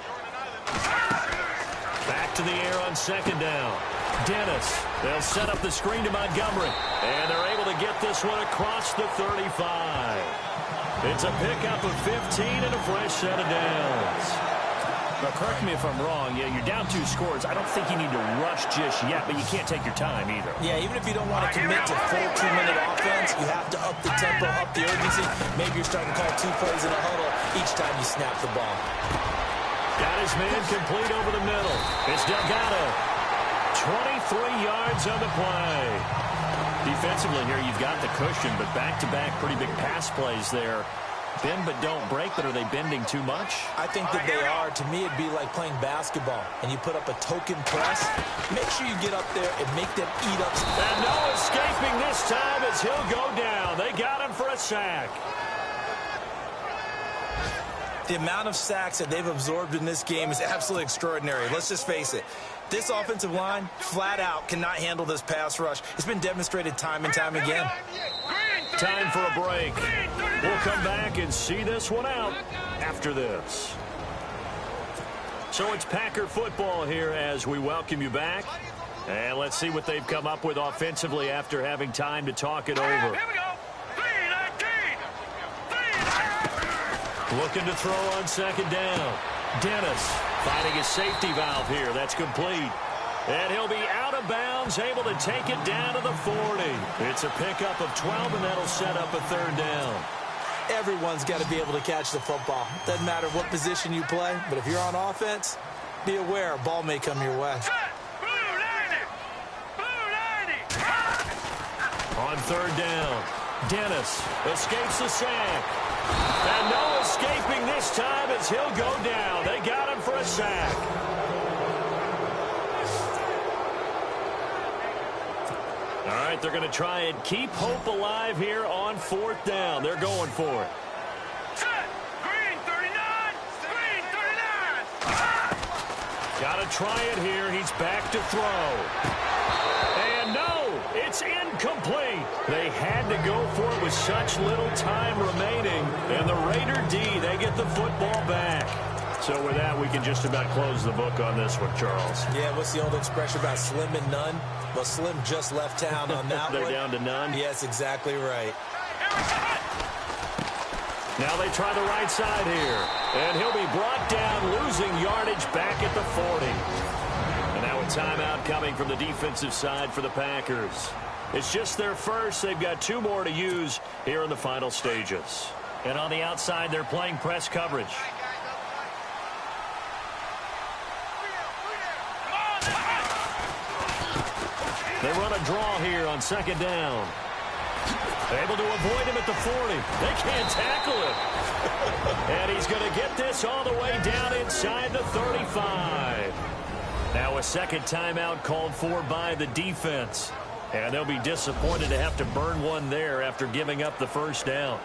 Back to the air on 2nd down. Dennis. They'll set up the screen to Montgomery. And they're able to get this one across the 35. It's a pickup of 15 and a fresh set of downs. Now, correct me if I'm wrong. Yeah, you're down 2 scores. I don't think you need to rush just yet, but you can't take your time either. Yeah, even if you don't want to commit to full 2-minute offense, you have to up the tempo, up the urgency. Maybe you're starting to call 2 plays in a huddle each time you snap the ball. Got his man complete over the middle. It's Delgado. 23 yards on the play. Defensively here, you've got the cushion, but back-to-back pretty big pass plays there. Bend but don't break, but are they bending too much? I think that they are. To me, it'd be like playing basketball, and you put up a token press. Make sure you get up there and make them eat up. And no escaping this time as he'll go down. They got him for a sack. The amount of sacks that they've absorbed in this game is absolutely extraordinary. Let's just face it. This offensive line, flat out, cannot handle this pass rush. It's been demonstrated time and time again. Time for a break. We'll come back and see this one out after this. So it's Packer football here as we welcome you back. And let's see what they've come up with offensively after having time to talk it over. Here we go. 3-19. Looking to throw on 2nd down. Dennis finding his safety valve here. That's complete. And he'll be out of bounds, able to take it down to the 40. It's a pickup of 12, and that'll set up a 3rd down. Everyone's got to be able to catch the football. Doesn't matter what position you play, but if you're on offense, be aware a ball may come your way. Blue 90. Blue 90. On 3rd down, Dennis escapes the sack. And no escaping this time as he'll go down. They got him for a sack. All right, they're going to try and keep hope alive here on 4th down. They're going for it. Set. Green 39. Green 39. Got to try it here. He's back to throw. And no, it's incomplete. They had to go for it with such little time remaining. And the Raider D, they get the football back. So with that, we can just about close the book on this one, Charles. Yeah, what's the old expression about slim and none? Well, Slim just left town on that They're one. down to none? Yes, exactly right. Now they try the right side here. And he'll be brought down, losing yardage back at the 40. And now a timeout coming from the defensive side for the Packers. It's just their first. They've got 2 more to use here in the final stages. And on the outside, they're playing press coverage. They run a draw here on 2nd down. Able to avoid him at the 40. They can't tackle him. And he's going to get this all the way down inside the 35. Now a 2nd timeout called for by the defense. And they'll be disappointed to have to burn one there after giving up the 1st down.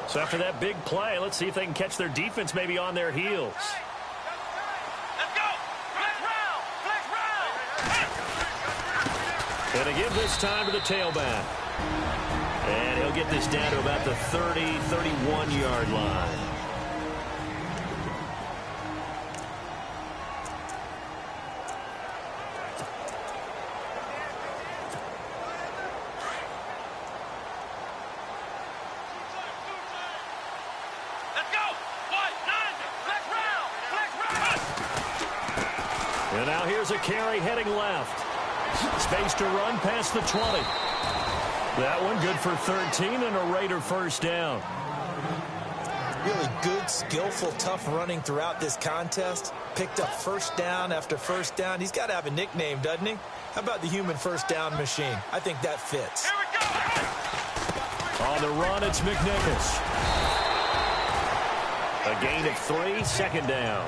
So after that big play, let's see if they can catch their defense maybe on their heels. And to give this time to the tailback. And he'll get this down to about the 30, 31-yard line. And now here's a carry heading left. Space to run past the 20. That one good for 13 and a Raider first down. Really good, skillful, tough running throughout this contest. Picked up first down after first down. He's got to have a nickname, doesn't he? How about the human first down machine? I think that fits. Here we go. On the run, it's McNichols. A gain of 3, second down.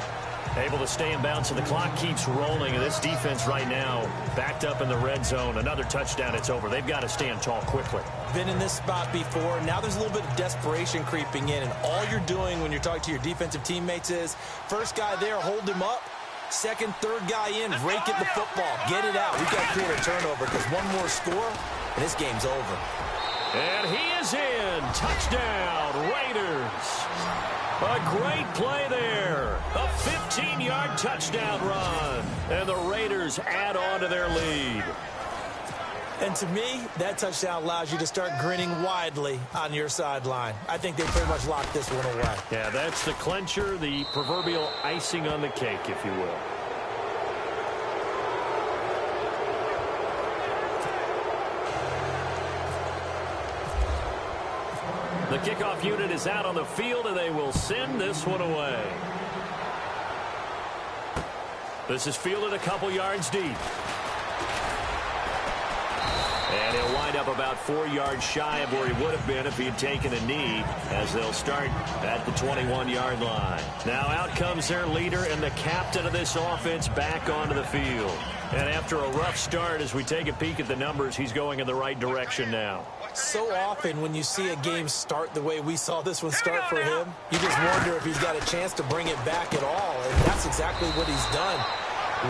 Able to stay in bounds, and the clock keeps rolling. And this defense right now backed up in the red zone. Another touchdown, it's over. They've got to stand tall quickly. Been in this spot before. Now there's a little bit of desperation creeping in, and all you're doing when you're talking to your defensive teammates is first guy there, hold him up. Second, third guy in, rake at the football. Get it out. We've got to create a turnover because one more score, and this game's over. And he is in. Touchdown, Raiders. A great play there. A 15-yard touchdown run. And the Raiders add on to their lead. And to me, that touchdown allows you to start grinning widely on your sideline. I think they pretty much locked this one away. Yeah, that's the clincher, the proverbial icing on the cake, if you will. The kickoff unit is out on the field, and they will send this one away. This is fielded a couple yards deep. And he'll wind up about 4 yards shy of where he would have been if he had taken a knee, as they'll start at the 21-yard line. Now out comes their leader and the captain of this offense back onto the field. And after a rough start, as we take a peek at the numbers, he's going in the right direction now. So often when you see a game start the way we saw this one start for him, you just wonder if he's got a chance to bring it back at all. And that's exactly what he's done.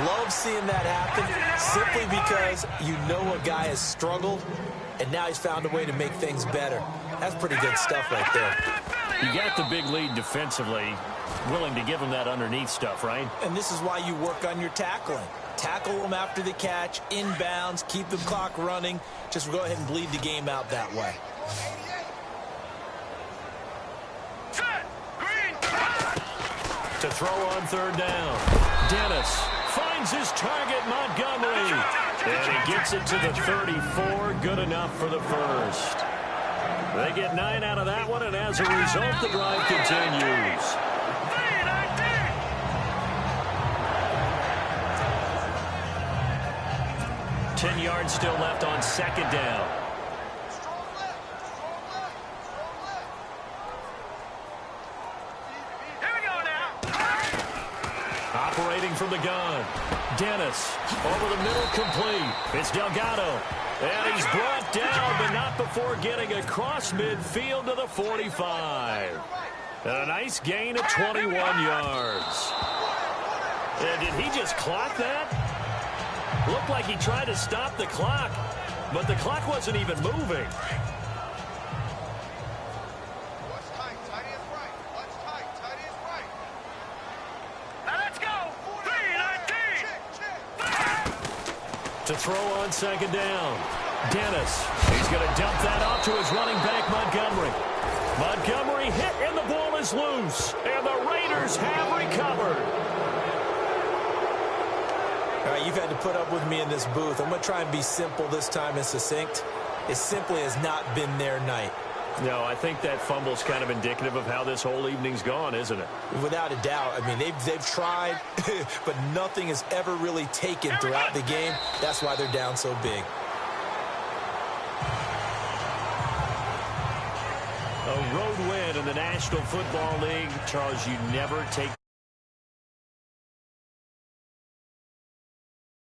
Love seeing that happen simply because you know a guy has struggled, and now he's found a way to make things better. That's pretty good stuff right there. You got the big lead defensively, willing to give him that underneath stuff, right? And this is why you work on your tackling. Tackle them after the catch, inbounds, keep the clock running. Just go ahead and bleed the game out that way. To throw on third down. Dennis finds his target, Montgomery. And he gets it to the 34. Good enough for the first. They get 9 out of that one, and as a result, the drive continues. 10 yards still left on second down. Here we go now. Operating from the gun. Dennis over the middle, complete. It's Delgado. And he's brought down, but not before getting across midfield to the 45. And a nice gain of 21 yards. And did he just clock that? Looked like he tried to stop the clock, but the clock wasn't even moving. What's tight? Tight is right. What's tight? Tight is right. Now let's go. 3-19. To throw on second down. Dennis. He's going to dump that off to his running back, Montgomery. Montgomery hit, and the ball is loose. And the Raiders have recovered. All right, you've had to put up with me in this booth. I'm going to try and be simple this time and succinct. It simply has not been their night. No, I think that fumble's kind of indicative of how this whole evening's gone, isn't it? Without a doubt. I mean, they've tried, but nothing has ever really taken throughout the game. That's why they're down so big. A road win in the National Football League. Charles, you never take